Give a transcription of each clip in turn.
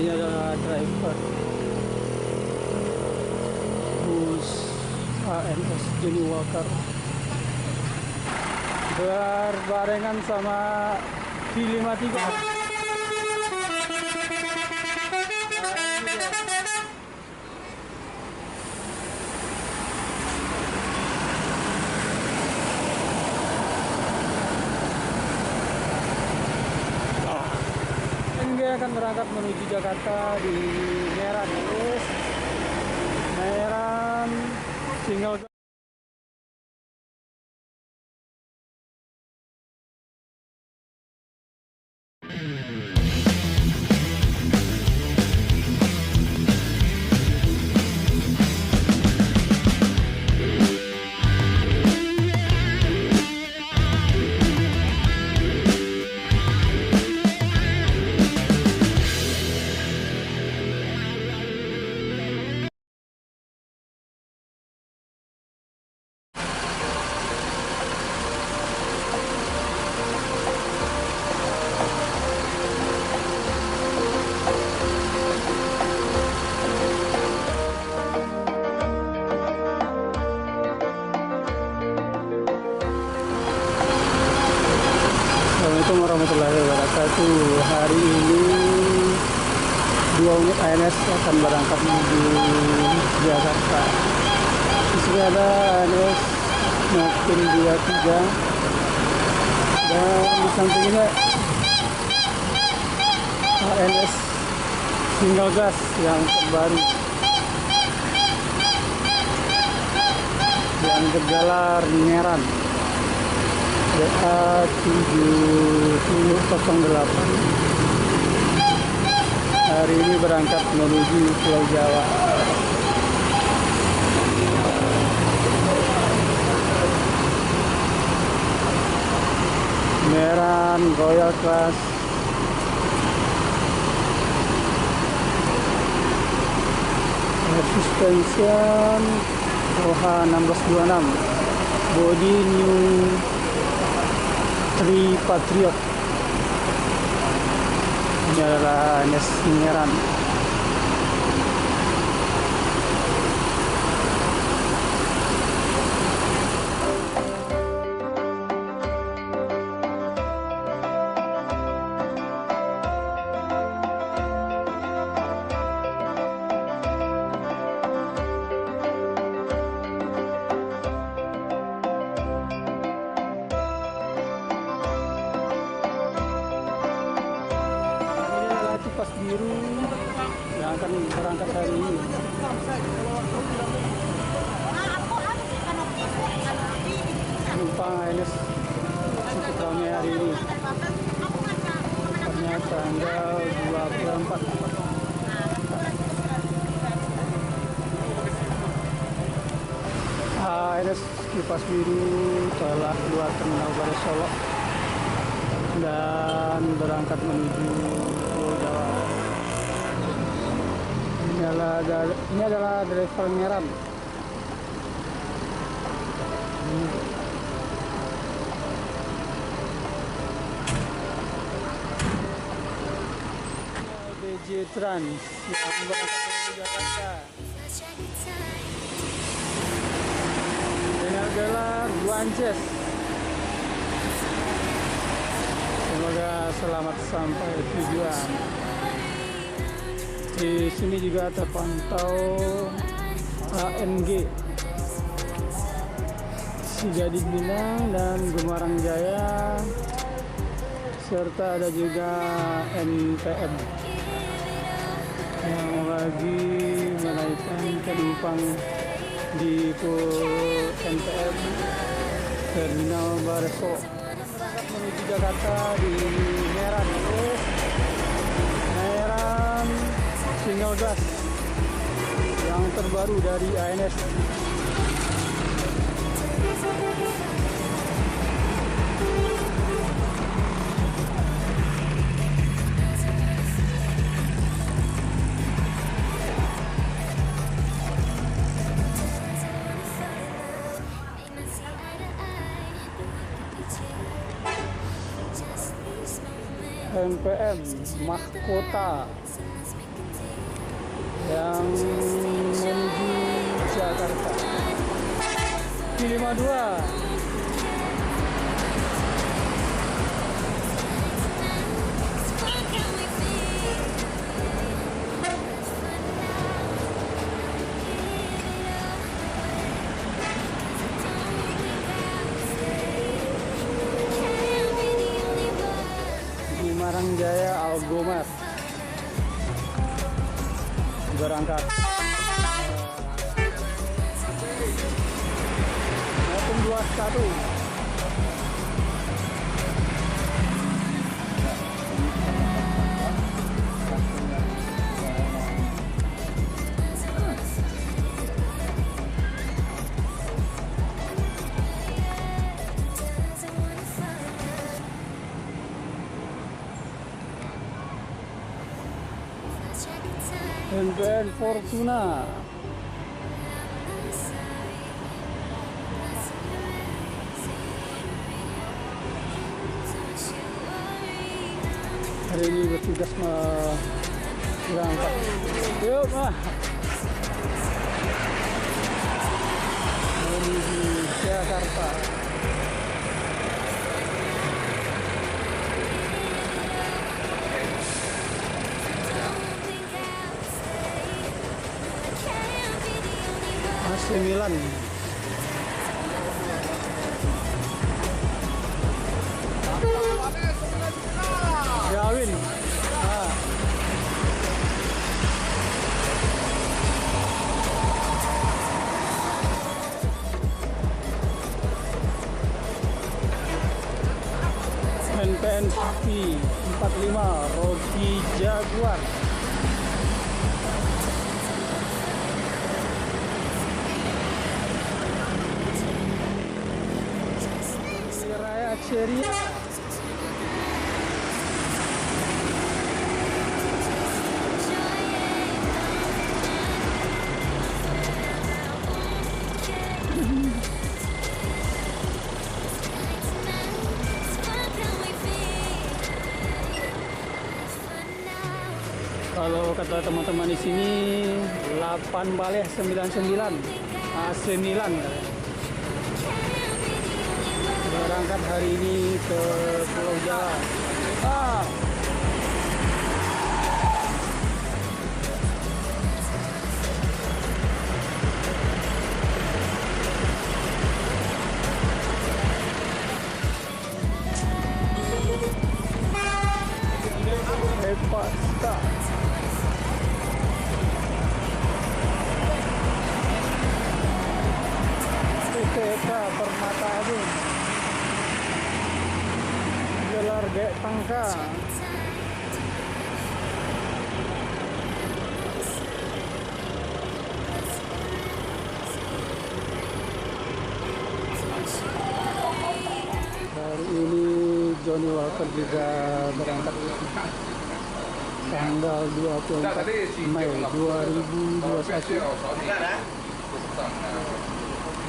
Ini adalah driver bus ANS Johnny Walker, berbarengan sama V53. Dia akan berangkat menuju Jakarta di Meran, guys. Meran single. Assalamualaikum warahmatullahi wabarakatuh. Hari ini 2 unit ANS akan berangkat menuju Jakarta. Di sini ada ANS Makin 23 dan di sampingnya ANS single gas yang terbaru yang berjalan Meran DA 7008. Hari ini berangkat menuju Pulau Jawa. Meran Royal Class. Air suspension OH 1626. Body new 3 Patriot. Ini adalah ANS Meran. Pas biru yang akan berangkat hari ini. Penumpang ANS cukup ramai hari ini. Tepatnya tanggal 24. ANS kipas biru telah keluar terminal Baru Solo dan berangkat menuju Pulau Jawa. Ini adalah driver Meran. BJ Trans yang berangkat menuju Jakarta dengan gelar Guances. Semoga selamat sampai tujuan. Di sini juga terpantau ANG Sigadi Binang dan Gemarang Jaya, serta ada juga NPM yang lagi menaikkan penumpang di NPM Terminal Bareso. Menuju Jakarta di Meran, Meran single gas yang terbaru dari ANS. NPM Mahkota yang menuju Jakarta. Q52. Marangjaya Algomar berangkat. Maupun 21. NPN Fortuna. Hari ini bertugas berangkat. Yuk mah. Menuju Jakarta. AC Milan. Gawin. NPN 45 Rocky Jaguar. Raya Ceria. Kalau kata teman-teman di sini 8 Baleh 99 AC Milan berangkat hari ini ke Pulau Jawa. Pasta. PTK Permata Agung. Gelar Gek Tangka. Hari ini Johnny Walker juga berangkat tanggal 24 Mei 2021.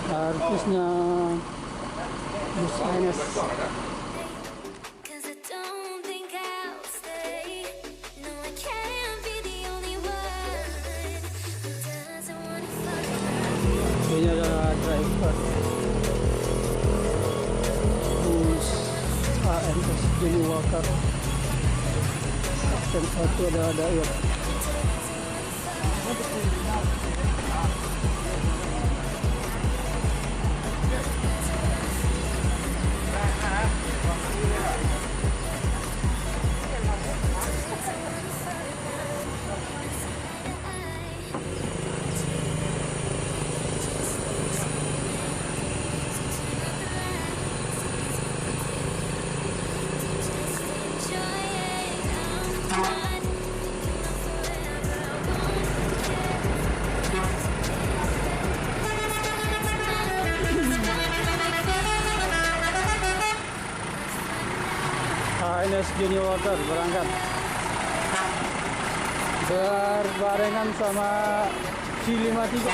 Artisnya Mus Enes. Ini adalah driver Mus ANS Johnny Walker. Dan satu adalah Dair. ANS Johnny Walker berangkat berbarengan sama Q53.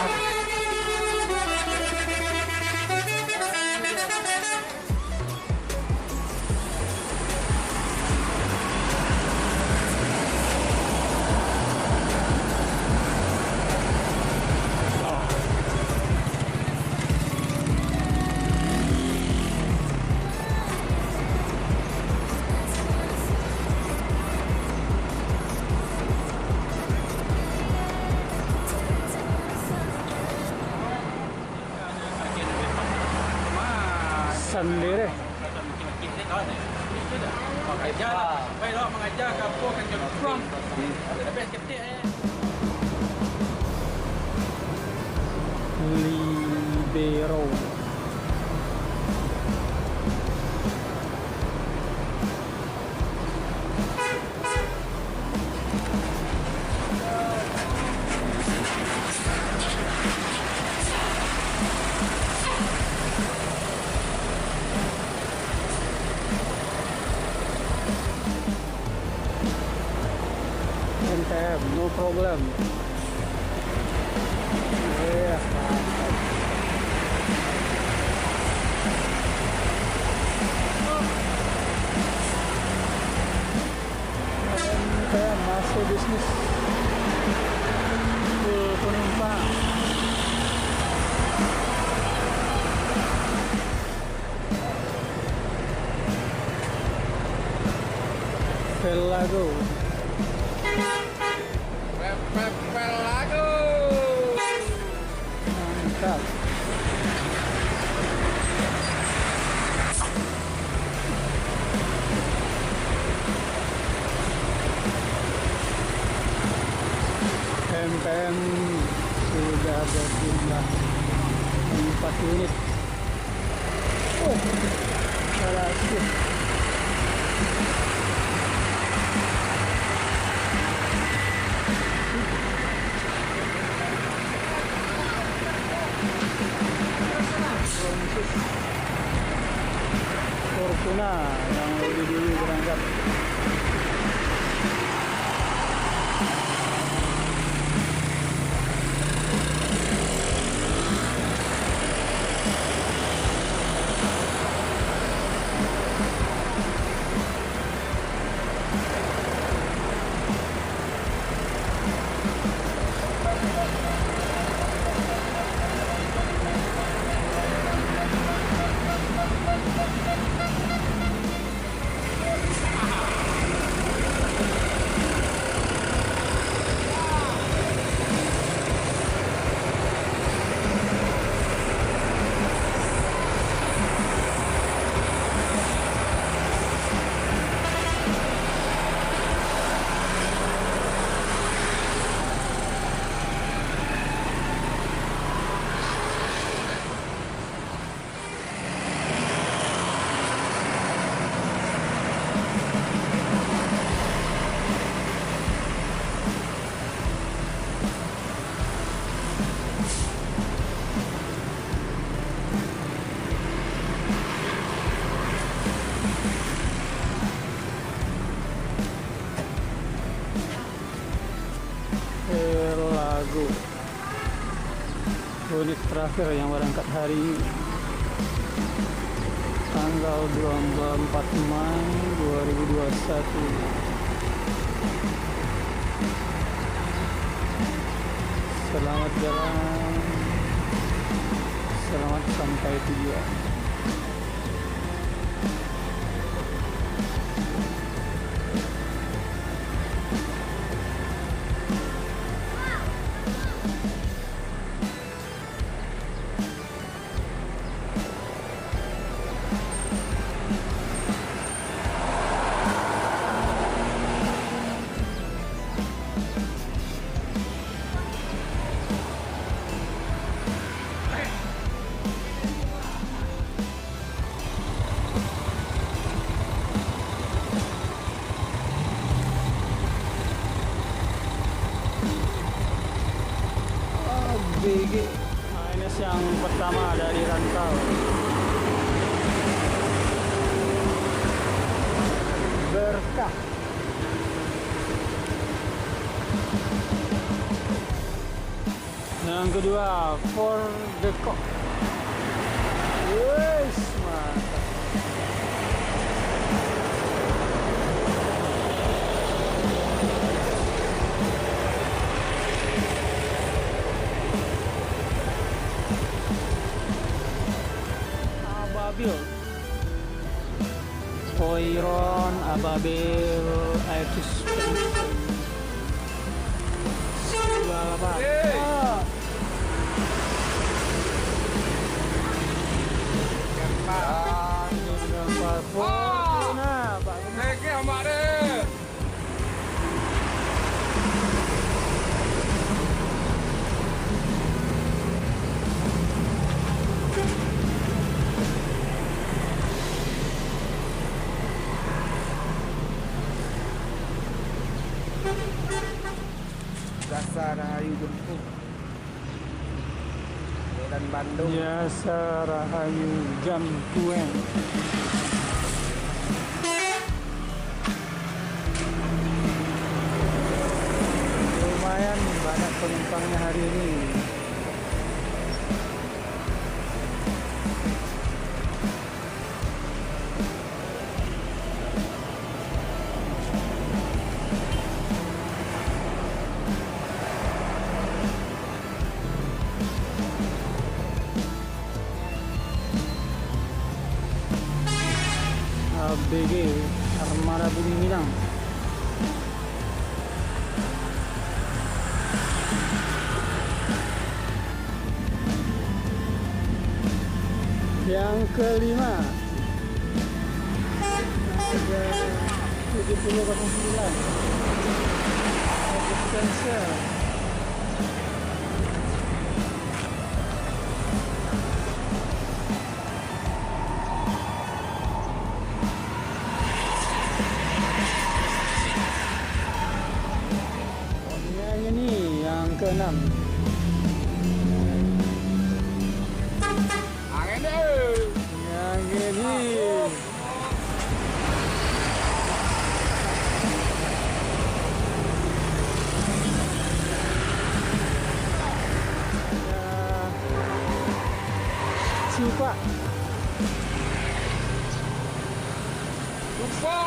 Libero. NTM, no problem. Yeah. NTM masuk bisnis penumpang. Velago. Velago. Mantap. MPM sudah berjumlah 4 unit. Oh, berhasil. Fortuna yang lebih dulu berangkat. Velago unit terakhir yang berangkat hari ini tanggal 24 Mei 2021. Selamat jalan, selamat sampai tujuan. BG minus yang pertama dari rantau berkah. Yang kedua for the cock. Wes mantap. Poiron Ababil Aetus Balapa. Fortuna Pak. Jasa Rahayu Gempuk Medan Bandung. Jasa Rahayu Jampuen. Lumayan banyak penumpangnya hari ini. ABG Armada Bumi Minang. Yang kelima ada 7009 Adventure. Yang keenam Angin deh. yang ini Ciupa Lupa.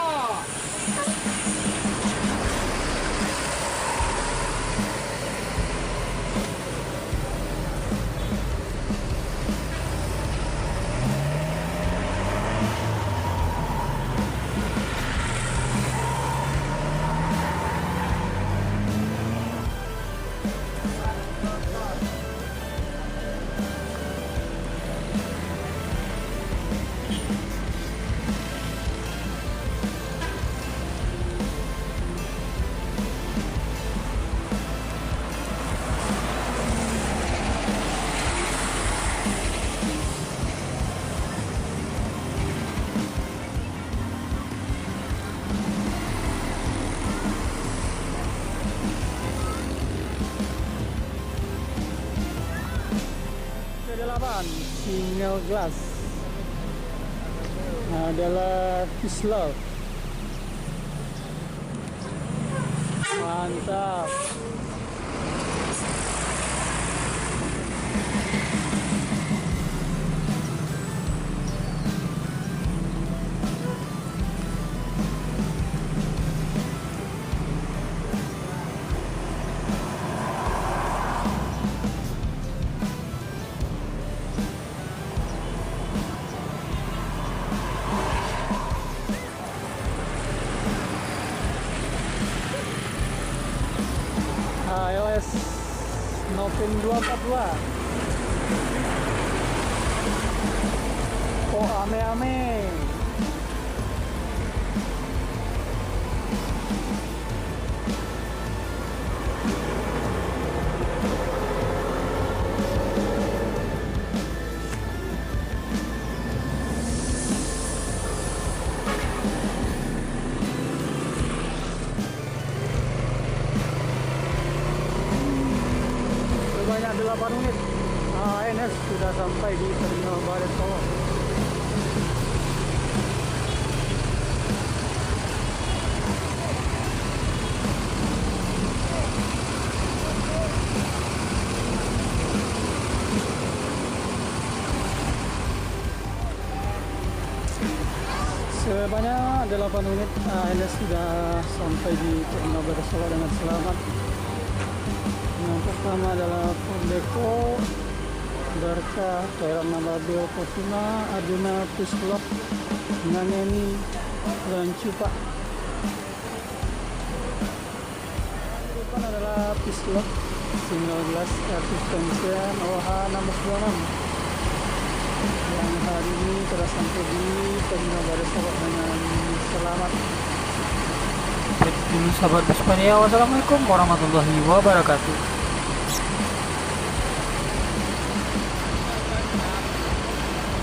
ke-8 Single Glass adalah Peace Love. Mantap. ALS Novin 242. Oh, ame-ame. Sebanyak 8 unit ANS sudah sampai di Terminal Barat Solo. Sebanyak 8 unit ANS sudah sampai di Terminal Barat Solo dengan selamat. Yang pertama adalah Pondeko, Darka, Kairan Nababil, Kosuna, Arjuna, Puslok, Nangeni, dan Ciupa. Yang depan adalah Puslok, Single Glass, Adventure, OH 626. Yang hari ini telah sampai di Terminal Barat Solo dengan selamat. Baik dulu sahabat Bispania, wassalamualaikum warahmatullahi wabarakatuh.